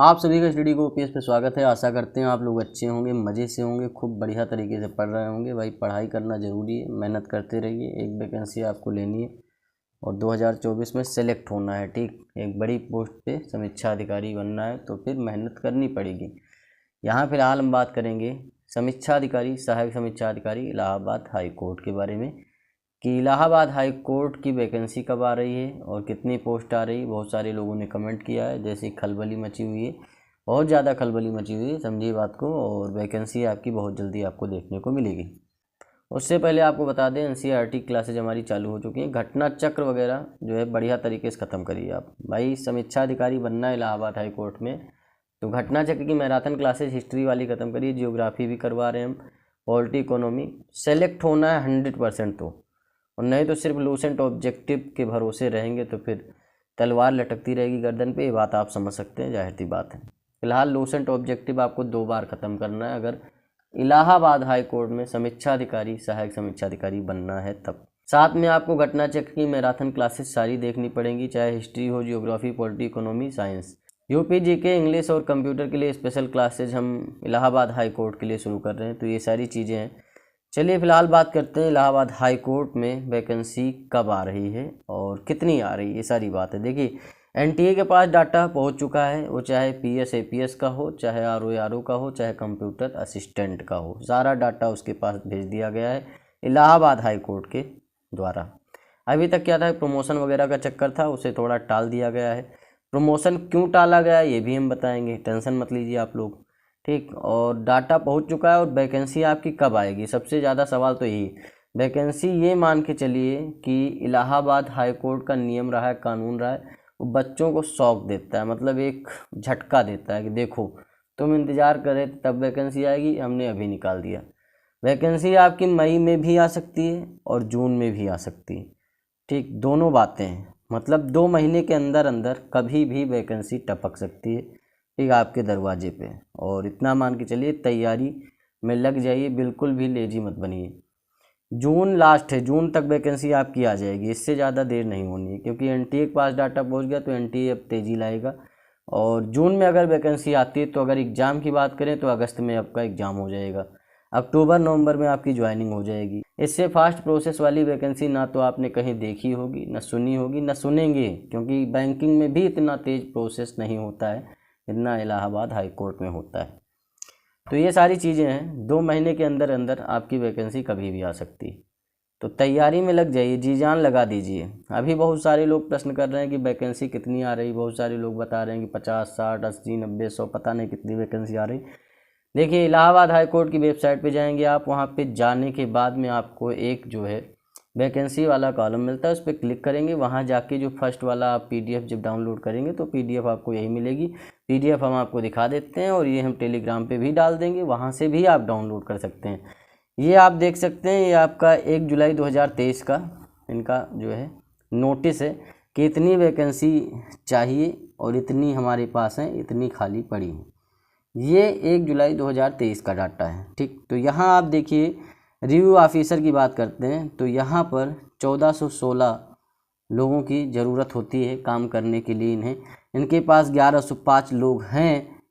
आप सभी का स्टडी को ओपीएस पे स्वागत है। आशा करते हैं आप लोग अच्छे होंगे, मज़े से होंगे, खूब बढ़िया तरीके से पढ़ रहे होंगे। भाई पढ़ाई करना ज़रूरी है, मेहनत करते रहिए। एक वैकेंसी आपको लेनी है और 2024 में सेलेक्ट होना है। ठीक, एक बड़ी पोस्ट पे समीक्षा अधिकारी बनना है तो फिर मेहनत करनी पड़ेगी। यहाँ फिलहाल हम बात करेंगे समीक्षा अधिकारी, सहायक समीक्षा अधिकारी इलाहाबाद हाई कोर्ट के बारे में कि इलाहाबाद हाई कोर्ट की वैकेंसी कब आ रही है और कितनी पोस्ट आ रही है। बहुत सारे लोगों ने कमेंट किया है, जैसे खलबली मची हुई है, बहुत ज़्यादा खलबली मची हुई है, समझिए बात को। और वैकेंसी आपकी बहुत जल्दी आपको देखने को मिलेगी। उससे पहले आपको बता दें एनसीईआरटी क्लासेज हमारी चालू हो चुकी हैं। घटना चक्र वगैरह जो है बढ़िया तरीके से ख़त्म करिए आप। भाई समीक्षा अधिकारी बनना है इलाहाबाद हाई कोर्ट में तो घटना चक्र की मैराथन क्लासेज हिस्ट्री वाली ख़त्म करिए। जियोग्राफी भी करवा रहे हैं हम, पॉलिटी इकोनॉमी। सेलेक्ट होना है 100% तो, और नहीं तो सिर्फ लूसेंट ऑब्जेक्टिव के भरोसे रहेंगे तो फिर तलवार लटकती रहेगी गर्दन पे। ये बात आप समझ सकते हैं, जाहिर सी बात है। फिलहाल लूसेंट ऑब्जेक्टिव आपको 2 बार ख़त्म करना है अगर इलाहाबाद हाई कोर्ट में समीक्षा अधिकारी, सहायक समीक्षा अधिकारी बनना है तब। साथ में आपको घटना चक्र की मैराथन क्लासेस सारी देखनी पड़ेंगी, चाहे हिस्ट्री हो, geography, polity, economy, science. UP GK, English और कंप्यूटर के लिए स्पेशल क्लासेज हम इलाहाबाद हाई कोर्ट के लिए शुरू कर रहे हैं। तो ये सारी चीज़ें हैं। चलिए फिलहाल बात करते हैं इलाहाबाद हाई कोर्ट में वैकेंसी कब आ रही है और कितनी आ रही है, ये सारी बात है। देखिए एनटीए के पास डाटा पहुंच चुका है, वो चाहे पीएस एपीएस का हो, चाहे आरओ का हो, चाहे कंप्यूटर असिस्टेंट का हो, सारा डाटा उसके पास भेज दिया गया है इलाहाबाद हाई कोर्ट के द्वारा। अभी तक क्या था, प्रमोशन वगैरह का चक्कर था, उसे थोड़ा टाल दिया गया है। प्रमोशन क्यों टाला गया ये भी हम बताएंगे, टेंशन मत लीजिए आप लोग। ठीक, और डाटा पहुंच चुका है और वैकेंसी आपकी कब आएगी, सबसे ज़्यादा सवाल तो यही। वैकेंसी ये मान के चलिए कि इलाहाबाद हाई कोर्ट का नियम रहा है, कानून रहा है, वो बच्चों को शौक देता है, मतलब एक झटका देता है कि देखो तुम इंतज़ार करे तब वैकेंसी आएगी, हमने अभी निकाल दिया। वैकेंसी आपकी मई में भी आ सकती है और जून में भी आ सकती है। ठीक, दोनों बातें हैं, मतलब 2 महीने के अंदर अंदर कभी भी वैकेंसी टपक सकती है, ठीक, आपके दरवाजे पे। और इतना मान के चलिए तैयारी में लग जाइए, बिल्कुल भी लेजी मत बनिए। जून लास्ट है, जून तक वैकेंसी आपकी आ जाएगी, इससे ज़्यादा देर नहीं होनी है, क्योंकि एनटीए के पास डाटा पहुंच गया तो एनटीए अब तेज़ी लाएगा। और जून में अगर वैकेंसी आती है तो अगर एग्ज़ाम की बात करें तो अगस्त में आपका एग्ज़ाम हो जाएगा, अक्टूबर नवंबर में आपकी ज्वाइनिंग हो जाएगी। इससे फास्ट प्रोसेस वाली वैकेंसी ना तो आपने कहीं देखी होगी, ना सुनी होगी, ना सुनेंगे, क्योंकि बैंकिंग में भी इतना तेज़ प्रोसेस नहीं होता है जितना इलाहाबाद हाई कोर्ट में होता है। तो ये सारी चीज़ें हैं, 2 महीने के अंदर अंदर आपकी वैकेंसी कभी भी आ सकती है। तो तैयारी में लग जाइए, जी जान लगा दीजिए। अभी बहुत सारे लोग प्रश्न कर रहे हैं कि वैकेंसी कितनी आ रही, बहुत सारे लोग बता रहे हैं कि 50, 60, 80, 90, 100, पता नहीं कितनी वैकेंसी आ रही। देखिए इलाहाबाद हाई कोर्ट की वेबसाइट पे जाएंगे आप, वहाँ पे जाने के बाद में आपको एक जो है वैकेंसी वाला कॉलम मिलता है, उस पर क्लिक करेंगे। वहाँ जाके जो फर्स्ट वाला आप पीडीएफ जब डाउनलोड करेंगे तो पीडीएफ आपको यही मिलेगी। पीडीएफ हम आपको दिखा देते हैं और ये हम टेलीग्राम पे भी डाल देंगे, वहाँ से भी आप डाउनलोड कर सकते हैं। ये आप देख सकते हैं, ये आपका 1 जुलाई 2023 का इनका जो है नोटिस है कि इतनी वैकेंसी चाहिए और इतनी हमारे पास है, इतनी खाली पड़ी हैं। ये 1 जुलाई 2023 का डाटा है। ठीक, तो यहाँ आप देखिए रिव्यू ऑफिसर की बात करते हैं तो यहाँ पर 1416 लोगों की ज़रूरत होती है काम करने के लिए इन्हें। इनके पास 1105 लोग हैं।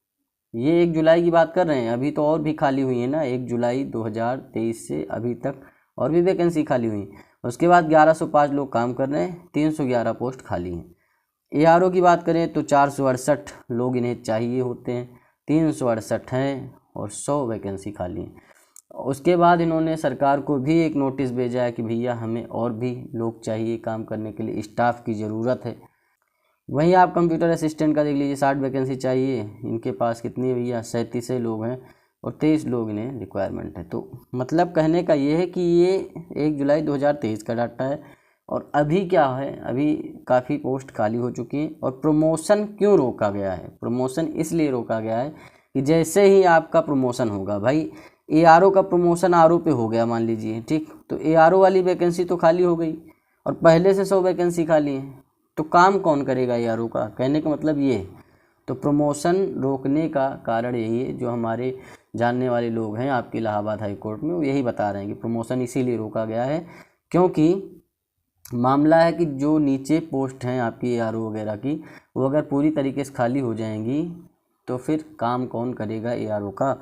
ये 1 जुलाई की बात कर रहे हैं, अभी तो और भी खाली हुई है ना, 1 जुलाई 2023 से अभी तक और भी वैकेंसी खाली हुई। उसके बाद 1105 लोग काम कर रहे हैं, 311 पोस्ट खाली हैं। एआरओ की बात करें तो 468 लोग इन्हें चाहिए होते हैं, 368 हैं और 100 वैकेंसी खाली हैं। उसके बाद इन्होंने सरकार को भी एक नोटिस भेजा है कि भैया हमें और भी लोग चाहिए काम करने के लिए, स्टाफ की ज़रूरत है। वहीं आप कंप्यूटर असिस्टेंट का देख लीजिए, 60 वैकेंसी चाहिए, इनके पास कितनी भैया 37 लोग हैं और 23 लोग इन्हें रिक्वायरमेंट है। तो मतलब कहने का ये है कि ये 1 जुलाई 2023 का डाटा है और अभी क्या है, अभी काफ़ी पोस्ट खाली हो चुकी हैं। और प्रमोशन क्यों रोका गया है, प्रमोशन इसलिए रोका गया है कि जैसे ही आपका प्रमोशन होगा, भाई एआरओ का प्रमोशन आरओ पे हो गया मान लीजिए, ठीक, तो एआरओ वाली वैकेंसी तो खाली हो गई और पहले से 100 वैकेंसी खाली है, तो काम कौन करेगा एआरओ का, कहने का मतलब ये है। तो प्रमोशन रोकने का कारण यही है, जो हमारे जानने वाले लोग हैं आपके इलाहाबाद हाई कोर्ट में, वो यही बता रहे हैं कि प्रमोशन इसीलिए रोका गया है क्योंकि मामला है कि जो नीचे पोस्ट हैं आपकी एआरओ वगैरह की, वो अगर पूरी तरीके से खाली हो जाएंगी तो फिर काम कौन करेगा ARO का।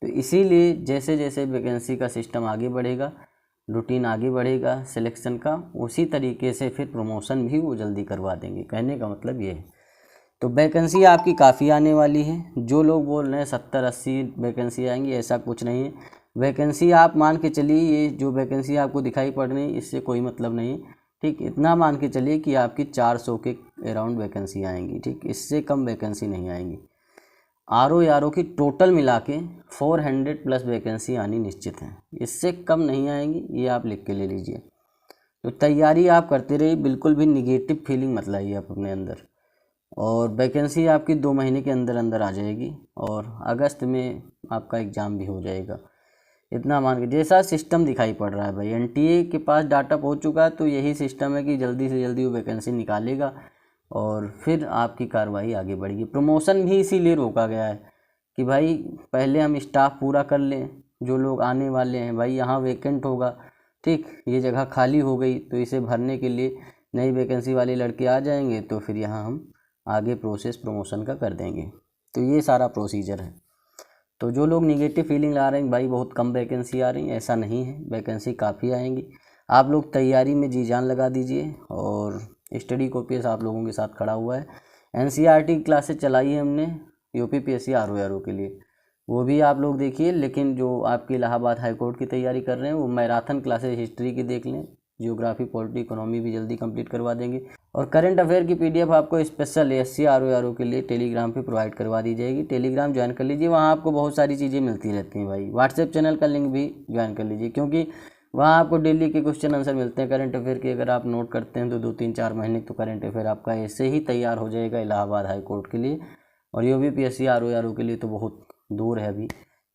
तो इसीलिए जैसे जैसे वैकेंसी का सिस्टम आगे बढ़ेगा, रूटीन आगे बढ़ेगा सिलेक्शन का, उसी तरीके से फिर प्रमोशन भी वो जल्दी करवा देंगे। कहने का मतलब ये है। तो वैकेंसी आपकी काफ़ी आने वाली है। जो लोग बोल रहे हैं 70-80 वैकेंसी आएंगी, ऐसा कुछ नहीं है। वैकेंसी आप मान के चलिए, ये जो वैकेंसी आपको दिखाई पड़ रही है इससे कोई मतलब नहीं, ठीक। इतना मान के चलिए कि आपकी 400 के अराउंड वैकेंसी आएंगी, ठीक। इससे कम वैकेंसी नहीं आएंगी। ARO की टोटल मिला के 400+ वैकेंसी आनी निश्चित है, इससे कम नहीं आएंगी, ये आप लिख के ले लीजिए। तो तैयारी आप करते रहिए, बिल्कुल भी निगेटिव फीलिंग मत लाइए आप अपने अंदर। और वैकेंसी आपकी 2 महीने के अंदर अंदर आ जाएगी और अगस्त में आपका एग्ज़ाम भी हो जाएगा। इतना मान के, जैसा सिस्टम दिखाई पड़ रहा है भाई, NTA के पास डाटा पहुंच चुका है, तो यही सिस्टम है कि जल्दी से जल्दी वो वैकेंसी निकालेगा और फिर आपकी कार्रवाई आगे बढ़ेगी। प्रमोशन भी इसीलिए रोका गया है कि भाई पहले हम स्टाफ पूरा कर लें, जो लोग आने वाले हैं भाई, यहाँ वैकेंट होगा, ठीक। ये जगह खाली हो गई तो इसे भरने के लिए नई वैकेंसी वाले लड़के आ जाएंगे, तो फिर यहाँ हम आगे प्रोसेस प्रमोशन का कर देंगे। तो ये सारा प्रोसीजर है। तो जो लोग निगेटिव फीलिंग ला रहे हैं भाई बहुत कम वैकेंसी आ रही है, ऐसा नहीं है, वैकेंसी काफ़ी आएंगी। आप लोग तैयारी में जी जान लगा दीजिए और स्टडी कॉपीज आप लोगों के साथ खड़ा हुआ है। NCERT की क्लासेस चलाई है हमने UPPSC ARO के लिए, वो भी आप लोग देखिए। लेकिन जो आपके इलाहाबाद हाई कोर्ट की तैयारी कर रहे हैं वो मैराथन क्लासेस हिस्ट्री की देख लें, जियोग्राफी पॉलिटी इकोनॉमी भी जल्दी कंप्लीट करवा देंगे। और करंट अफेयर की PDF आपको स्पेशल SC ARO के लिए टेलीग्राम पे प्रोवाइड करवा दी जाएगी। टेलीग्राम ज्वाइन कर लीजिए, वहाँ आपको बहुत सारी चीज़ें मिलती रहती हैं भाई। व्हाट्सएप चैनल का लिंक भी ज्वाइन कर लीजिए, क्योंकि वहाँ आपको डेली के क्वेश्चन आंसर मिलते हैं करंट अफेयर के। अगर आप नोट करते हैं तो 2-3-4 महीने तो करंट अफेयर आपका ऐसे ही तैयार हो जाएगा इलाहाबाद हाई कोर्ट के लिए। और UPPSC ARO के लिए तो बहुत दूर है, अभी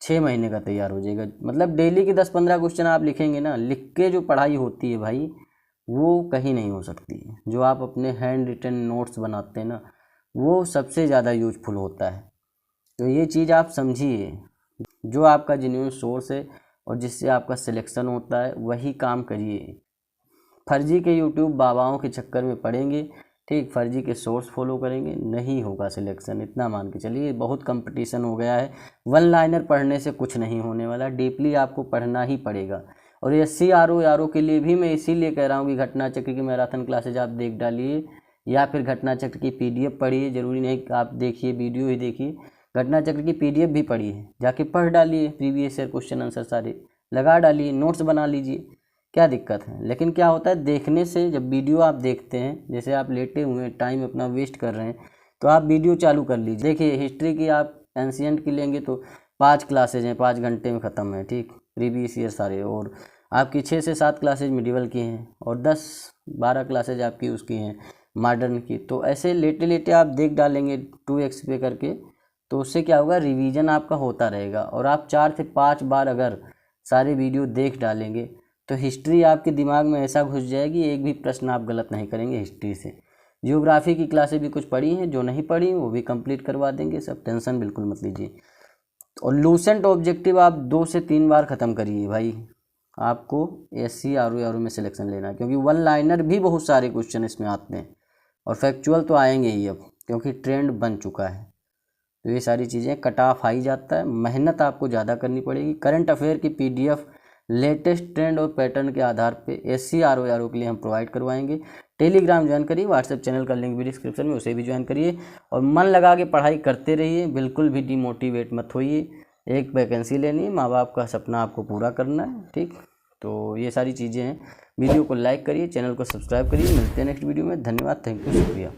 6 महीने का तैयार हो जाएगा। मतलब डेली के 10-15 क्वेश्चन आप लिखेंगे ना, लिख के जो पढ़ाई होती है भाई वो कहीं नहीं हो सकती है। जो आप अपने हैंड रिटन नोट्स बनाते हैं ना, वो सबसे ज़्यादा यूजफुल होता है। तो ये चीज़ आप समझिए, जो आपका जेन्युइन सोर्स है और जिससे आपका सिलेक्शन होता है वही काम करिए। फर्जी के YouTube बाबाओं के चक्कर में पड़ेंगे, ठीक, फर्जी के सोर्स फॉलो करेंगे, नहीं होगा सिलेक्शन, इतना मान के चलिए। बहुत कंपटीशन हो गया है, 1 लाइनर पढ़ने से कुछ नहीं होने वाला, डीपली आपको पढ़ना ही पड़ेगा। और SC ARO के लिए भी मैं इसीलिए कह रहा हूँ कि घटना चक्र की मैराथन क्लासेज आप देख डालिए, या फिर घटना चक्र की PDF पढ़िए। ज़रूरी नहीं कि आप देखिए वीडियो ही देखिए, घटना चक्र की PDF भी पढ़िए, जाके पढ़ डालिए, प्रीवियस ईयर क्वेश्चन आंसर सारे लगा डालिए, नोट्स बना लीजिए, क्या दिक्कत है। लेकिन क्या होता है, देखने से, जब वीडियो आप देखते हैं, जैसे आप लेटे हुए हैं टाइम अपना वेस्ट कर रहे हैं, तो आप वीडियो चालू कर लीजिए। देखिए हिस्ट्री की आप एंशिएंट की लेंगे तो 5 क्लासेज हैं, 5 घंटे में ख़त्म है, ठीक, प्रीवियस ईयर सारे। और आपकी 6 से 7 क्लासेज मिडिवल की हैं और 10-12 क्लासेज आपकी उसकी हैं मॉडर्न की। तो ऐसे लेटे लेटे आप देख डालेंगे 2x पे करके, तो उससे क्या होगा, रिवीजन आपका होता रहेगा। और आप 4 से 5 बार अगर सारे वीडियो देख डालेंगे तो हिस्ट्री आपके दिमाग में ऐसा घुस जाएगी, एक भी प्रश्न आप गलत नहीं करेंगे हिस्ट्री से। जियोग्राफी की क्लासें भी कुछ पढ़ी हैं, जो नहीं पढ़ी वो भी कंप्लीट करवा देंगे, सब टेंशन बिल्कुल मत लीजिए। और लूसेंट ऑब्जेक्टिव आप 2 से 3 बार ख़त्म करिए भाई, आपको SC ARO में सिलेक्शन लेना है, क्योंकि 1 लाइनर भी बहुत सारे क्वेश्चन इसमें आते हैं और फैक्चुअल तो आएंगे ही अब, क्योंकि ट्रेंड बन चुका है। तो ये सारी चीज़ें कट ऑफ आ ही जाता है, मेहनत आपको ज़्यादा करनी पड़ेगी। करंट अफेयर की PDF लेटेस्ट ट्रेंड और पैटर्न के आधार पे SC ARO के लिए हम प्रोवाइड करवाएंगे। टेलीग्राम ज्वाइन करिए, व्हाट्सएप चैनल का लिंक भी डिस्क्रिप्शन में, उसे भी ज्वाइन करिए और मन लगा के पढ़ाई करते रहिए, बिल्कुल भी डिमोटिवेट मत होइए। एक वैकेंसी लेनी है, माँ बाप का सपना आपको पूरा करना है, ठीक। तो ये सारी चीज़ें हैं। वीडियो को लाइक करिए, चैनल को सब्सक्राइब करिए। मिलते हैं नेक्स्ट वीडियो में। धन्यवाद, थैंक यू, शुक्रिया।